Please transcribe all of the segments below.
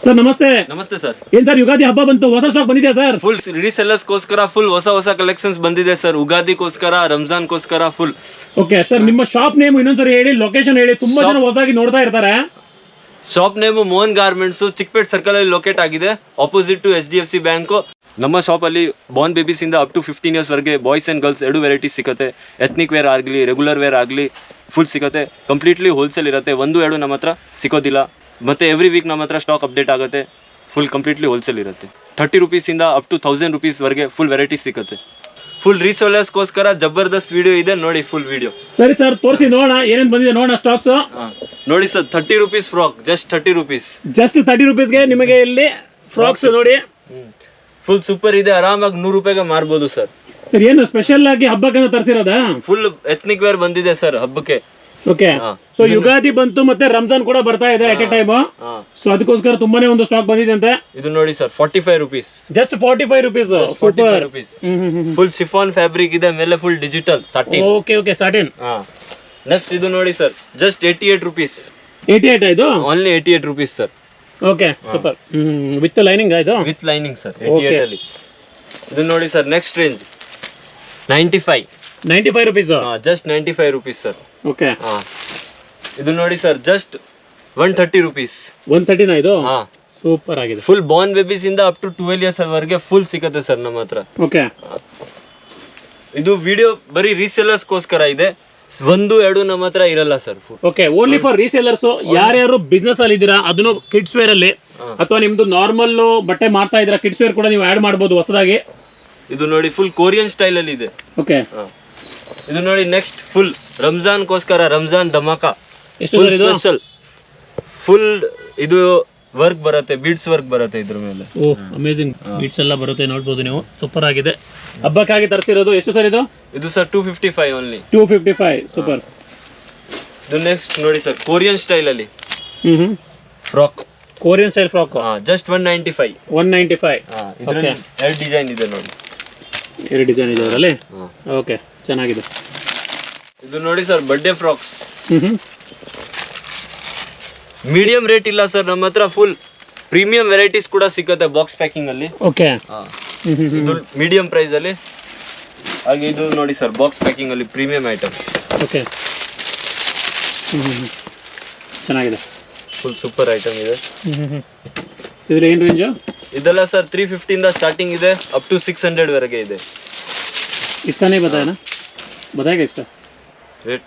Sir ನಮಸ್ತೆ. ನಮಸ್ತೆ sir. ಏನ್ ಸರ್ ಯುಗಾದಿ ಹಬ್ಬ ಬಂತು, ಹೊಸ ಸ್ಟಾಕ್ ಬಂದಿದೆ ಸರ್? ಫುಲ್ ರೀಸೆಲ್ಲರ್ಸ್ಗೋಸ್ಕರ ಫುಲ್ ಹೊಸ ಕಲೆಕ್ಷನ್ಸ್ ಬಂದಿದೆ ಸರ್. ಉಗಾದಿಗೋಸ್ಕರ, ರಂಜಾನ್ಗೋಸ್ಕರ ಫುಲ್. ಓಕೆ ಸರ್, ನಿಮ್ಮ ಶಾಪ್ ನೇಮ್ ಇನ್ನೊಂದ್ಸರಿ ಹೇಳಿ, ಲೊಕೇಶನ್ ಹೇಳಿ, ತುಂಬಾ ಜನ ಹೊಸದಾಗಿ ನೋಡ್ತಾ ಇರ್ತಾರೆ. Shop name Mohan garments, Chickpet circle ಅಲ್ಲಿ ಲೊಕೇಟ್ ಆಗಿದೆ, ಆಪೋಸಿಟ್ ಟು HDFC ಬ್ಯಾಂಕ್. ನಮ್ಮ ಶಾಪ್ ಅಲ್ಲಿ ಬಾರ್ನ್ ಬೇಬೀಸ್ ಇಂದ ಅಪ್ ಟು 15 years ವರೆಗೆ ಬಾಯ್ಸ್ ಅಂಡ್ ಗರ್ಲ್ಸ್ ಎರಡು ವೆರೈಟೀಸ್ ಸಿಗುತ್ತೆ. ಎಥ್ನಿಕ್ ವೇರ್ ಆಗಲಿ, ರೆಗ್ಯುಲರ್ ವೇರ್ ಆಗಲಿ ಫುಲ್ ಸಿಗುತ್ತೆ. ಕಂಪ್ಲೀಟ್ಲಿ ಹೋಲ್ಸೇಲ್ ಇರುತ್ತೆ, ಒಂದು ಎರಡು ನಮ್ಮ ಹತ್ರ ಸಿಗೋದಿಲ್ಲ. ಮತ್ತೆ ಎವ್ರಿ ವೀಕ್ ನಮ್ಮ ಹತ್ರ ಸ್ಟಾಕ್ ಅಪ್ಡೇಟ್ ಆಗುತ್ತೆ. ಫುಲ್ ಕಂಪ್ಲೀಟ್ಲಿ ಹೋಲ್ಸೇಲ್ ಇರುತ್ತೆ. 30 rupees-ಇಂದ ಅಪ್ ಟು 1000 rupees ವರೆಗೆ ಫುಲ್ ವೆರೈಟೀಸ್ ಸಿಗುತ್ತೆ. ಫುಲ್ ರೀಸೇಲರ್ಸ್ಗೋಸ್ಕರ ಜಬರ್ದಸ್ತ್ ವಿಡಿಯೋ ಇದೆ, ನೋಡಿ ಫುಲ್ ವಿಡಿಯೋ. ಸರಿ ಸರ್, ತೋರಿಸಿ ನೋಡೋಣ ಏನೇನು ಬಂದಿದೆ, ನೋಡೋಣ ಸ್ಟಾಕ್ಸ್. ನೋಡಿ sir, 30 rupees frock, just 30 rupees. Just 30 rupeesಗೆ ನಿಮಗೆ ಇಲ್ಲಿ ಫ್ರಾಕ್ಸ್ ನೋಡಿ. ಫುಲ್ ಸೂಪರ್ ಇದೆ, ಆರಾಮಾಗಿ 100 ರೂಪಾಯಿಗೆ ಮಾರ್ಬೋದು ಸರ್. ಸರ್ ಏನು ಸ್ಪೆಷಲ್ ಆಗಿ ಹಬ್ಬಕ್ಕೆ ತರಿಸಿರೋದಾ? ಫುಲ್ ಎಥ್ನಿಕ್ ವೇರ್ ಬಂದಿದೆ ಸರ್ ಹಬ್ಬಕ್ಕೆ. ಓಕೆ, ಸೊ ಯುಗಾದಿ ಬಂತು, ಮತ್ತೆ ರಂಜಾನ್ ಕೂಡ ಬರ್ತಾ ಇದೆ ಅಟ್ ಎ ಟೈಮ್. ಸೊ ಅದಕ್ಕೋಸ್ಕರ ತುಂಬಾನೇ ಒಂದು ಸ್ಟಾಕ್ ಬಂದಿದೆ ಅಂತೆ. ಇದು ನೋಡಿ sir, 45 rupees. Just 45 rupees. Super. Full chiffon fabric ಇದೆ, ಮೇಲೆ full digital satin. Okay satin. Next ಇದು ನೋಡಿ ಸರ್, ಜಸ್ಟ್ 88 rupees. 88 ಇದು only 88 rupees sir. Okay super. With lining ಆಯ್ತು? ವಿತ್ ಲೈನಿಂಗ್ ಸರ್, 88 ಅಲ್ಲಿ. ಇದು ನೋಡಿ sir, next range 95 rupees. Just 95 rupees sir. Okay, ಇದು ನೋಡಿ ಸರ್, ಜಸ್ಟ್ 130 rupees. 130 ಇದು? ಸೂಪರ್ ಆಗಿದೆ. ಫುಲ್ ಬಾರ್ನ್ ಬೇಬೀಸ್ ಇಂದ ಅಪ್ ಟು 12 years ವರೆಗೆ ಫುಲ್ ಸಿಗುತ್ತೆ ಸರ್ ನಮ್ಮ ಹತ್ರ. ಓಕೆ, ಇದು ವಿಡಿಯೋ ಬರೀ ರೀಸೇಲರ್ಸ್ಗೋಸ್ಕರ ಇದೆ, ಒಂದು ಎರಡು ನಮ್ಮ ಹತ್ರ ಇರಲ್ಲ sir. Okay, only for resellers. ಯಾರ್ಯಾರು ಬಿಸ್ನೆಸ್ ಅಲ್ಲಿ ಇದ್ದೀರಾ, ಅದನ್ನು ಕಿಡ್ಸ್ ವೇರ್ ಅಲ್ಲಿ ಅಥವಾ ನಿಮ್ದು ನಾರ್ಮಲ್ ಬಟ್ಟೆ ಮಾರ್ತಾ ಇದ್ದೀರಾ, ಕಿಡ್ಸ್ ವೇರ್ ಕೂಡ ನೀವು ಆಡ್ ಮಾಡಬಹುದು ಹೊಸದಾಗಿ. ಇದು ನೋಡಿ ಫುಲ್ ಕೊರಿಯನ್ ಸ್ಟೈಲ್ ಅಲ್ಲಿ ಇದೆ. ಓಕೆ, ಇದು ನೋಡಿ ನೆಕ್ಸ್ಟ್ ಫುಲ್ ರಂಜಾನ್ಗೋಸ್ಕರ, ರಂಜಾನ್ ಧಮಾಕ ಸ್ಪೆಷಲ್. ಫುಲ್ ಇದು ವರ್ಕ್ ಬರುತ್ತೆ, ಬೀಡ್ಸ್ ವರ್ಕ್ ಬರುತ್ತೆ ಇದ್ರ ಮೇಲೆ. ಓಹ್ ಅಮೇಜಿಂಗ್, ಬೀಡ್ಸ್ ಎಲ್ಲ ಬರುತ್ತೆ, ನೋಡ್ಬೋದು ನೀವು. ಸೂಪರ್ ಆಗಿದೆ, ಹಬ್ಬಕ್ಕಾಗಿ ತರಿಸಿರೋದು. ಎಷ್ಟು ಸರ್ ಇದು? ಇದು ಸರ್ 255 ಓನ್ಲಿ. 255. ಸೂಪರ್. ಇದು ನೆಕ್ಸ್ಟ್ ನೋಡಿ ಸರ್, ಕೊರಿಯನ್ ಸ್ಟೈಲ್ ಅಲ್ಲಿ frock. Korean style frock just 195. 195. ಇದರಲ್ಲಿ ಎರಡು ಡಿಸೈನ್ ಇದೆ ನೋಡಿ. ಎರಡು ಡಿಸೈನ್ ಇದೆ ಅದರಲ್ಲಿ. ಓಕೆ, ಚೆನ್ನಾಗಿದೆ. ಇದು ನೋಡಿ sir, birthday frocks. Medium rate ಇಲ್ಲ ಸರ್ ನಮ್ಮ ಹತ್ರ, ಫುಲ್ ಪ್ರೀಮಿಯಂ ವೆರೈಟೀಸ್ ಕೂಡ ಸಿಗುತ್ತೆ ಬಾಕ್ಸ್ ಪ್ಯಾಕಿಂಗ್ ಅಲ್ಲಿ. ಓಕೆ, ಇದು ಮೀಡಿಯಂ ಪ್ರೈಸ್ ಅಲ್ಲಿ. ಹಾಗೆ ಇದು ನೋಡಿ ಸರ್, ಬಾಕ್ಸ್ ಪ್ಯಾಕಿಂಗ್ ಅಲ್ಲಿ ಪ್ರೀಮಿಯಂ ಐಟಮ್ಸ್. ಓಕೆ, ಚೆನ್ನಾಗಿದೆ, ಫುಲ್ ಸೂಪರ್ ಐಟಮ್ ಇದೆ. ಇದ್ರ ಏನು ರೇಂಜ್? ಇದೆಲ್ಲ ಸರ್ 350 ಇಂದ ಸ್ಟಾರ್ಟಿಂಗ್ ಇದೆ, ಅಪ್ ಟು 600 ವರೆಗೆ ಇದೆ. इसका नहीं बताया ना? बताएगा इसका रेट?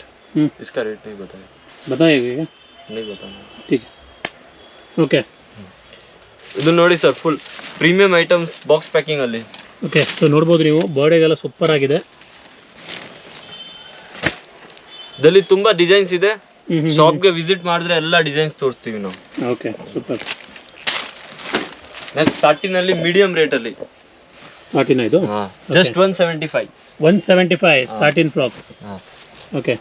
इसका रेट नहीं बताया. बताएगा क्या? नहीं बताना. ठीक है, ओके. ಇದು ನೋಡಿ sir, full premium items box packing ಅಲ್ಲಿ. ಓಕೆ, ಸೊ ನೋಡ್ಬೋದು ನೀವು, ಬರ್ಡೇಗೆಲ್ಲ ಸೂಪರ್ ಆಗಿದೆ. ಇದರಲ್ಲಿ ತುಂಬಾ ಡಿಸೈನ್ಸ್ ಇದೆ, ಶಾಪ್ಗೆ ವಿಸಿಟ್ ಮಾಡಿದ್ರೆ ಎಲ್ಲ ಡಿಸೈನ್ಸ್ ತೋರಿಸ್ತೀವಿ ನಾವು. Okay, super. ನೆಕ್ಸ್ಟ್ ಸಾಟಿನ್ ಅಲ್ಲಿ ಮೀಡಿಯಂ ರೇಟ್ ಅಲ್ಲಿ. ಸಾಟಿನ್ ಇದು ಜಸ್ಟ್ 175. 175 satin frock. ಓಕೆ,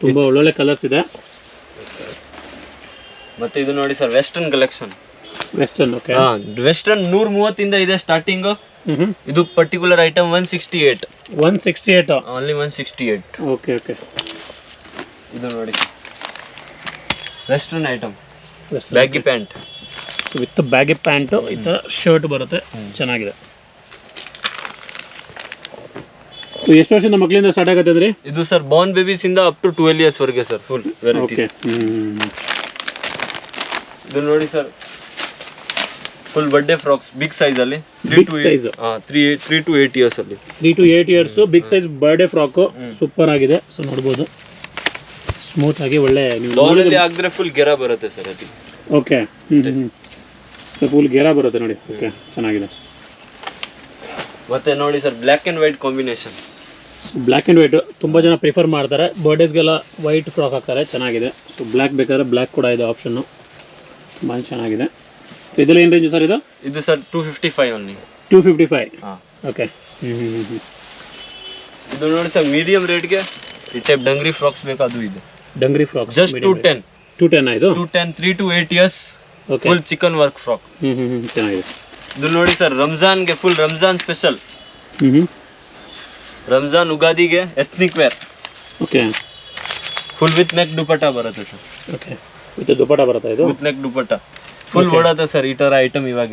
ತುಂಬಾ ಒಳ್ಳೊಳ್ಳೆ ಕಲರ್ಸ್ ಇದೆ. ಮತ್ತೆ ಇದು ನೋಡಿ sir, western collection. Western. Okay, western 130 ಇಂದ ಇದೆ ಸ್ಟಾರ್ಟಿಂಗ್. ಇದು particular item 168. 168 only 168. Okay okay. ಇದು ನೋಡಿ, western item, baggy pant. So with baggy pant ಈ ಥರ ಶರ್ಟ್ ಬರುತ್ತೆ, ಚೆನ್ನಾಗಿದೆ. ಸೊ ಎಷ್ಟು ವರ್ಷದ ಮಕ್ಕಳಿಂದ ಸ್ಟಾರ್ಟ್ ಆಗುತ್ತೆ ಅಂದ್ರೆ? ಇದು ಸರ್ ಬಾರ್ನ್ ಬೇಬೀಸ್ ಇಂದ ಅಪ್ ಟು 12 years ವರೆಗೆ ಸರ್, ಫುಲ್ ವೆರೈಟೀಸ್. ಇದು ನೋಡಿ sir, full birthday frocks big size ಅಲ್ಲಿ. 3 to 8 years ಅಲ್ಲಿ. 3 to 8 years big size birthday frock, super ಆಗಿದೆ. ಸೊ ನೋಡ್ಬೋದು, ಸ್ಮೂತ್ ಆಗಿ ಒಳ್ಳೆ. ನೀವು ಲಾನ್ ಅಲ್ಲಿ ಹಾಕಿದ್ರೆ ಫುಲ್ ಗೆರಾ ಬರುತ್ತೆ ಸರ್ ಅಲ್ಲಿ. ಓಕೆ, ಸೊ ಫುಲ್ ಗೆರಾ ಬರುತ್ತೆ ನೋಡಿ. ಓಕೆ, ಚೆನ್ನಾಗಿದೆ. ಮತ್ತೆ ನೋಡಿ sir, black and white combination. So black and white ತುಂಬ ಜನ ಪ್ರಿಫರ್ ಮಾಡ್ತಾರೆ, ಬರ್ಡೇಸ್ಗೆಲ್ಲ ವೈಟ್ ಫ್ರಾಕ್ ಹಾಕ್ತಾರೆ, ಚೆನ್ನಾಗಿದೆ. ಸೊ ಬ್ಲ್ಯಾಕ್ ಬೇಕಾದ್ರೆ ಬ್ಲ್ಯಾಕ್ ಕೂಡ ಇದೆ ಆಪ್ಷನ್ನು, ತುಂಬ ಚೆನ್ನಾಗಿದೆ. ಸೊ ಇದೆಲ್ಲ ಏನು ರೇಂಜ್ ಸರ್ ಇದು? ಇದು ಸರ್ 255 ಓನ್ಲಿ. 255. ಓಕೆ. ಇದು ನೋಡಿ ಸರ್, ಮೀಡಿಯಂ ರೇಟ್ಗೆ ಈ ಟೈಪ್ ಡಂಗ್ರಿ ಫ್ರಾಕ್ಸ್ ಬೇಕಾದ್ರೂ ಇದೆ. Dungaree frocks just 210. 210 ಇದು? 210, 3 to 8 years. Okay, full chicken work frock. ಚೆನ್ನಾಗಿದೆ. ಇದು ನೋಡಿ ಸರ್, ರಂಜಾನ್ಗೆ ಫುಲ್ ರಂಜಾನ್ ಸ್ಪೆಷಲ್. ರಂಜಾನ್ ಉಗಾದಿಗೆ ethnic wear. Okay, full with neck dupatta ಬರುತ್ತೆ ಸರ್. ಓಕೆ, ವಿತ್ ದುಪಟ್ಟ ಬರುತ್ತೆ ಇದು? With neck dupatta. ಫುಲ್ ಓಡತ್ತೆ ಸರ್ ಈ ತರ ಐಟಮ್ ಇವಾಗ.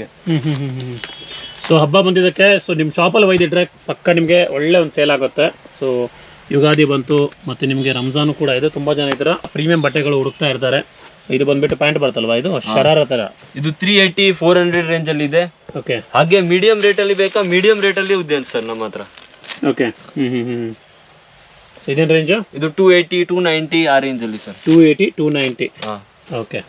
ಸೊ ಹಬ್ಬ ಬಂದಿದ್ದಕ್ಕೆ ಸೊ ನಿಮ್ಮ ಶಾಪಲ್ಲಿ ಒಯ್ದಿಟ್ರೆ ಪಕ್ಕ ನಿಮಗೆ ಒಳ್ಳೆ ಒಂದು ಸೇಲ್ ಆಗುತ್ತೆ. ಸೊ ಯುಗಾದಿ ಬಂತು ಮತ್ತು ನಿಮಗೆ ರಂಜಾನು ಕೂಡ ಇದೆ. ತುಂಬ ಜನ ಈ ಥರ ಪ್ರೀಮಿಯಂ ಬಟ್ಟೆಗಳು ಹುಡುಕ್ತಾ ಇರ್ತಾರೆ. ಸೊ ಇದು ಬಂದ್ಬಿಟ್ಟು ಪ್ಯಾಂಟ್ ಬರ್ತಲ್ವಾ, ಇದು ಶರಾರ ಥರ. ಇದು 380-400 ರೇಂಜ್ ಅಲ್ಲಿ ಇದೆ. ಓಕೆ, ಹಾಗೆ ಮೀಡಿಯಂ ರೇಟ್ ಅಲ್ಲಿ ಬೇಕಾ, ಮೀಡಿಯಂ ರೇಟ್ ಅಲ್ಲಿ ಇದೆ ಸರ್ ನಮ್ಮ ಹತ್ರ. ಓಕೆ, ಸೊ ಇದೇನು ರೇಂಜು? ಇದು 280-290 ಆ ರೇಂಜ್ ಅಲ್ಲಿ ಸರ್. 280-290. ಓಕೆ,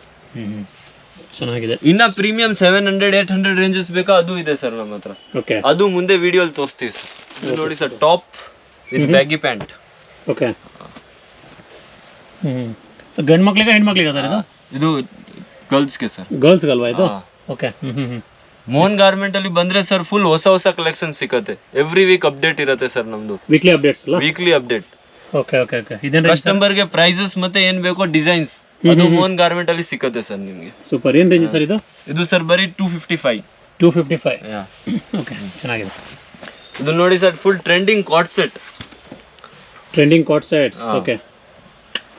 ಚೆನ್ನಾಗಿದೆ. ಇನ್ನ ಪ್ರೀಮಿಯಂ 700-800 ರೇಂಜಸ್ ಬೇಕಾ, ಅದು ಇದೆ ಸರ್ ನಮ್ಮ ಹತ್ರ. ಓಕೆ, ಅದು ಮುಂದೆ ವಿಡಿಯೋ ಅಲ್ಲಿ ತೋರಿಸ್ತೀವಿ ಸರ್. ಇದು ನೋಡಿ sir, top with baggy pant. Okay, so ಗಂಡು ಮಕ್ಳಿಗೆ ಹೆಣ್ಮಕ್ಳಿಗೆ ಸರ್ ಇದು? ಇದು ಗರ್ಲ್ಸ್ಗೆ ಸರ್. ಗರ್ಲ್ಸ್ಗಲ್ವಾ ಇದು? ಓಕೆ. ಮೋಹನ್ ಗಾರ್ಮೆಂಟ್ ಅಲ್ಲಿ ಬಂದ್ರೆ ಸರ್ ಫುಲ್ ಹೊಸ ಹೊಸ ಕಲೆಕ್ಷನ್ ಸಿಗುತ್ತೆ. ಎವ್ರಿ ವೀಕ್ ಅಪ್ಡೇಟ್ ಇರುತ್ತೆ ಸರ್ ನಮ್ದು. ವೀಕ್ಲಿ ಅಪ್ಡೇಟ್ಸ್ ಅಲ್ಲ? Weekly update. Okay okay okay. ಇದೇನು ಕಸ್ಟಮರ್ ಗೆ ಪ್ರೈಸಸ್ ಮತ್ತೆ ಏನ್ ಬೇಕೋ ಡಿಸೈನ್ಸ್ ಅದು ಮೋಹನ್ ಗಾರ್ಮೆಂಟ್ ಅಲ್ಲಿ ಸಿಗುತ್ತೆ ಸರ್ ನಿಮಗೆ. ಸೂಪರ್. ಏನು ರೇಂಜ್ ಸರ್ ಇದು? ಇದು ಸರ್ ಬರೀ 255. 255. ಓಕೆ, ಚೆನ್ನಾಗಿದೆ. ಇದು ನೋಡಿ sir, full trending cord set. Trending cord sets. Okay.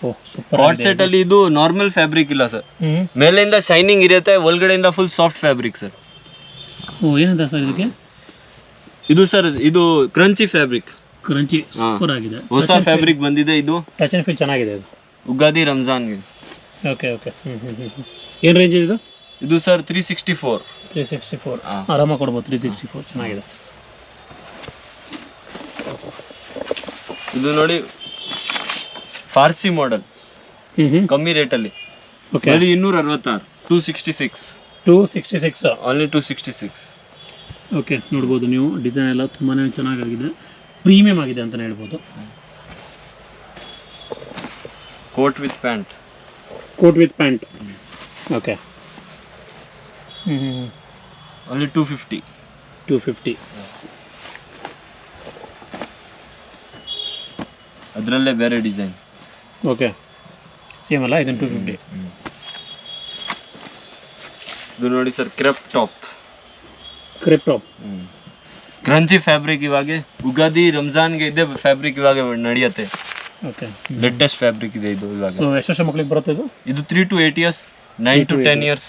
ಓ ಸೂಪರ್. ಕಾರ್ಡ್ ಸೆಟ್ ಅಲ್ಲಿ ಇದು ನಾರ್ಮಲ್ ಫ್ಯಾಬ್ರಿಕ್ ಇಲ್ಲ ಸರ್. ಮೇಲೆಯಿಂದ ಶೈನಿಂಗ್ ಇರುತ್ತೆ, ಒಳಗಡೆಯಿಂದ ಫುಲ್ ಸಾಫ್ಟ್ ಫ್ಯಾಬ್ರಿಕ್ ಸರ್. ಓ ಏನಿದೆ ಸರ್ ಇದಕ್ಕೆ? ಇದು ಸರ್ ಇದು ಕ್ರಂಚಿ ಫ್ಯಾಬ್ರಿಕ್. ಕ್ರಂಚಿ ಸೂಪರ್ ಆಗಿದೆ. ಹೊಸ ಫ್ಯಾಬ್ರಿಕ್ ಬಂದಿದೆ. ಇದು ಟಚ್ ಅಂಡ್ ಫೀಲ್ ಚೆನ್ನಾಗಿದೆ ಇದು. ಉಗಾದಿ ರಂಜಾನ್ಗೆ. Okay okay. ಏನು ರೇಂಜ್ ಇದು? ಇದು ಸರ್ 364. 364 ಆರಾಮಾಗಿ ಕೊಡ್ಬೋದು. 364 ಚೆನ್ನಾಗಿದೆ. ಇದು ನೋಡಿ ಫಾರ್ಸಿ ಮಾಡೆಲ್, ಕಮ್ಮಿ ರೇಟ್ ಅಲ್ಲಿ. ಓಕೆ, ಬರೀ 266. 266. 266. ಓನ್ಲಿ 266. ಓಕೆ, ನೋಡ್ಬೋದು ನೀವು. ಡಿಸೈನ್ ಎಲ್ಲ ತುಂಬಾ ಚೆನ್ನಾಗಿದೆ, ಪ್ರೀಮಿಯಂ ಆಗಿದೆ ಅಂತಲೇ ಹೇಳ್ಬೋದು. Coat with pant. Coat with pant. Okay. Only 250. 250. ಅದರಲ್ಲೇ ಬೇರೆ ಡಿಸೈನ್. ಓಕೆ, ಸೇಮ್ ಅಲ್ಲ ಇದನ್ನು? 250. ಇದು ನೋಡಿ sir, crepe top. Crepe top. Crunchy fabric. ಇವಾಗ ಉಗಾದಿ ರಂಜಾನ್ಗೆ ಇದೆ ಫ್ಯಾಬ್ರಿಕ್ ಇವಾಗ ನಡೆಯುತ್ತೆ. ಓಕೆ, ಲೇಟೆಸ್ಟ್ ಫ್ಯಾಬ್ರಿಕ್ ಇದೆ ಇದು ಇವಾಗ. ಸೊ ಎಷ್ಟು ವರ್ಷ ಮಕ್ಕಳಿಗೆ ಬರುತ್ತೆ ಇದು? ಇದು 3 to 8 years, 9 to 10 years,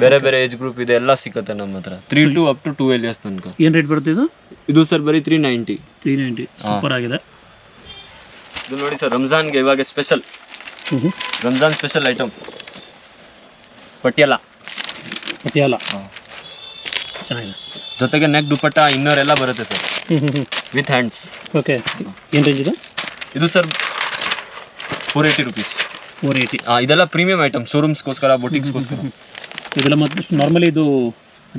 ಬೇರೆ ಬೇರೆ ಏಜ್ ಗ್ರೂಪ್ ಇದೆ, ಎಲ್ಲ ಸಿಗುತ್ತೆ ನಮ್ಮ ಹತ್ರ. 3 to up to 12 years ತನಕ. ಏನು ರೇಟ್ ಬರುತ್ತೆ ಇದು? ಇದು ಸರ್ ಬರೀ 390. 390. ಸೂಪರ್ ಆಗಿದೆ. ಇದು ನೋಡಿ ಸರ್, ರಂಜಾನ್ಗೆ ಇವಾಗ special. Ramzan special item Patiala. Patiala ಚೆನ್ನಾಗಿದೆ. ಜೊತೆಗೆ ನೆಕ್ ದುಪಟ್ಟ ಇನ್ನರ್ ಎಲ್ಲ ಬರುತ್ತೆ ಸರ್, ವಿತ್ ಹ್ಯಾಂಡ್ಸ್. ಓಕೆ, ಏನು ರೇಂಜ್ ಇದು? ಇದು ಸರ್ 480 rupees. 480. ಇದೆಲ್ಲ ಪ್ರೀಮಿಯಂ ಐಟಮ್, ಶೋರೂಮ್ಸ್ಗೋಸ್ಕರ, ಬೊಟಿಕ್ಸ್ಗೋಸ್ಕರ. ಇದೆಲ್ಲ ಮತ್ತೆ ನಾರ್ಮಲಿ ಇದು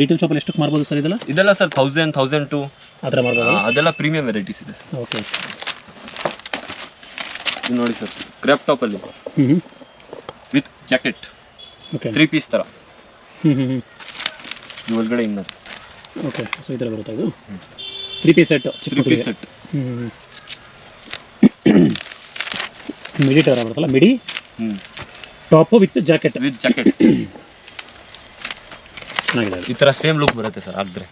ರಿಟೇಲ್ ಶಾಪಲ್ಲಿ ಎಷ್ಟಕ್ಕೆ ಮಾರ್ಬೋದು ಸರ್ ಇದೆಲ್ಲ? ಇದೆಲ್ಲ ಸರ್ 1000, 1002 ಆ ಥರ ಮಾರ್ಬೋದು. ಅದೆಲ್ಲ ಪ್ರೀಮಿಯಂ ವೆರೈಟೀಸ್ ಇದೆ ಸರ್. ಓಕೆ, ಇದು ನೋಡಿ ಸರ್, ಕ್ರ್ಯಾಪ್ ಟಾಪಲ್ಲಿ ವಿತ್ ಜಾಕೆಟ್. ಓಕೆ, 3 piece ಥರ. ಇದು ಒಳಗಡೆ ಇನ್ನರ್. ಓಕೆ, ಸೊ ಈ ಥರ ಬರುತ್ತೆ ಇದು. 3 piece ಸೆಟ್. 3 piece set. ಮಿಡಿ ಥರ ಬರುತ್ತಲ್ಲ, ಮಿಡಿ top with jacket. With jacket ಚೆನ್ನಾಗಿದೆ. ಈ ಥರ ಸೇಮ್ ಲುಕ್ ಬರುತ್ತೆ ಸರ್ ಹಾಕಿದ್ರೆ.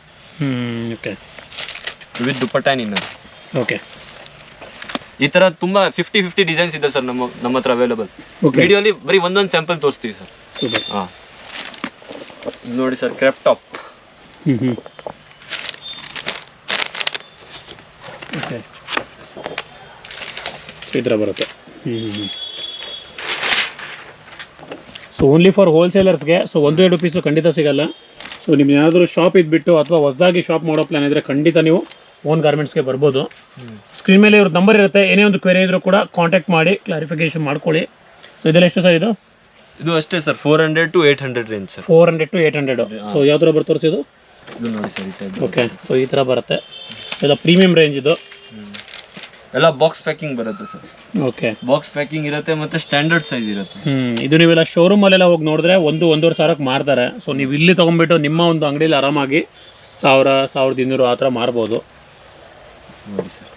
Okay, with dupatta inner. Okay, ಈ ಥರ ತುಂಬ 50 ಡಿಸೈನ್ಸ್ ಇದೆ ಸರ್ ನಮ್ಮ ಹತ್ರ ಅವೈಲೇಬಲ್. ಓಕೆ, ವಿಡಿಯೋಲಿ ಬರೀ ಒಂದೊಂದು ಸ್ಯಾಂಪಲ್ ತೋರಿಸ್ತೀವಿ ಸರ್. ಸೂಪರ್. ನೋಡಿ ಸರ್, ಕ್ರ್ಯಾಪ್ ಟಾಪ್. ಓಕೆ, ಈ ಥರ ಬರುತ್ತೆ. ಸೊ ಓನ್ಲಿ ಫಾರ್ ಹೋಲ್ಸೇಲರ್ಸ್ಗೆ. ಸೊ 1-2 ಪೀಸು ಖಂಡಿತ ಸಿಗಲ್ಲ. ಸೊ ನಿಮ್ಗೆ ಏನಾದರೂ ಶಾಪ್ ಇದ್ಬಿಟ್ಟು ಅಥವಾ ಹೊಸದಾಗಿ ಶಾಪ್ ಮಾಡೋ ಪ್ಲಾನ್ ಇದ್ದರೆ ಖಂಡಿತ ನೀವು ಓನ್ ಗಾರ್ಮೆಂಟ್ಸ್ಗೆ ಬರ್ಬೋದು. ಸ್ಕ್ರೀನ್ ಮೇಲೆ ಇವ್ರ ನಂಬರ್ ಇರುತ್ತೆ. ಏನೇ ಒಂದು ಕ್ವೆರಿ ಇದ್ರೂ ಕೂಡ ಕಾಂಟ್ಯಾಕ್ಟ್ ಮಾಡಿ ಕ್ಲಾರಿಫಿಕೇಶನ್ ಮಾಡ್ಕೊಳ್ಳಿ. ಸೊ ಇದೆಲ್ಲ ಎಷ್ಟು ಸರ್ ಇದು? ಇದು ಅಷ್ಟೇ sir, 400 to 800 range sir. 400 to 800. So ಯಾವ ಥರ ಬರ್ತದೆ ತೋರಿಸಿ ಇದು? ಇದು ನೋಡಿ ಸರ್, ಈ ಟೈಪ್. ಓಕೆ, ಸೊ ಈ ಥರ ಬರುತ್ತೆ. ಇದು ಪ್ರೀಮಿಯಂ ರೇಂಜ್ ಇದು. ಎಲ್ಲ ಬಾಕ್ಸ್ ಪ್ಯಾಕಿಂಗ್ ಬರುತ್ತೆ ಸರ್. ಓಕೆ, ಬಾಕ್ಸ್ ಪ್ಯಾಕಿಂಗ್ ಇರುತ್ತೆ ಮತ್ತೆ ಸ್ಟ್ಯಾಂಡರ್ಡ್ ಸೈಜ್ ಇರುತ್ತೆ. ಇದು ನೀವೆಲ್ಲ ಶೋರೂಮಲ್ಲೆಲ್ಲ ಹೋಗಿ ನೋಡಿದ್ರೆ 1-1.5 ಸಾವಿರಕ್ಕೆ ಮಾರ್ತಾರೆ. ಸೊ ನೀವು ಇಲ್ಲಿ ತೊಗೊಂಡ್ಬಿಟ್ಟು ನಿಮ್ಮ ಒಂದು ಅಂಗಡಿಯಲ್ಲಿ ಆರಾಮಾಗಿ 1000, 1200 ಆ ಥರ ಮಾರ್ಬೋದು. ನೋಡಿ ಸರ್,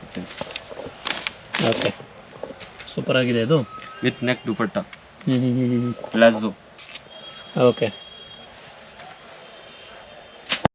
ಓಕೆ, ಸೂಪರ್ ಆಗಿದೆ ಇದು. With neck dupatta, palazzo. Okay,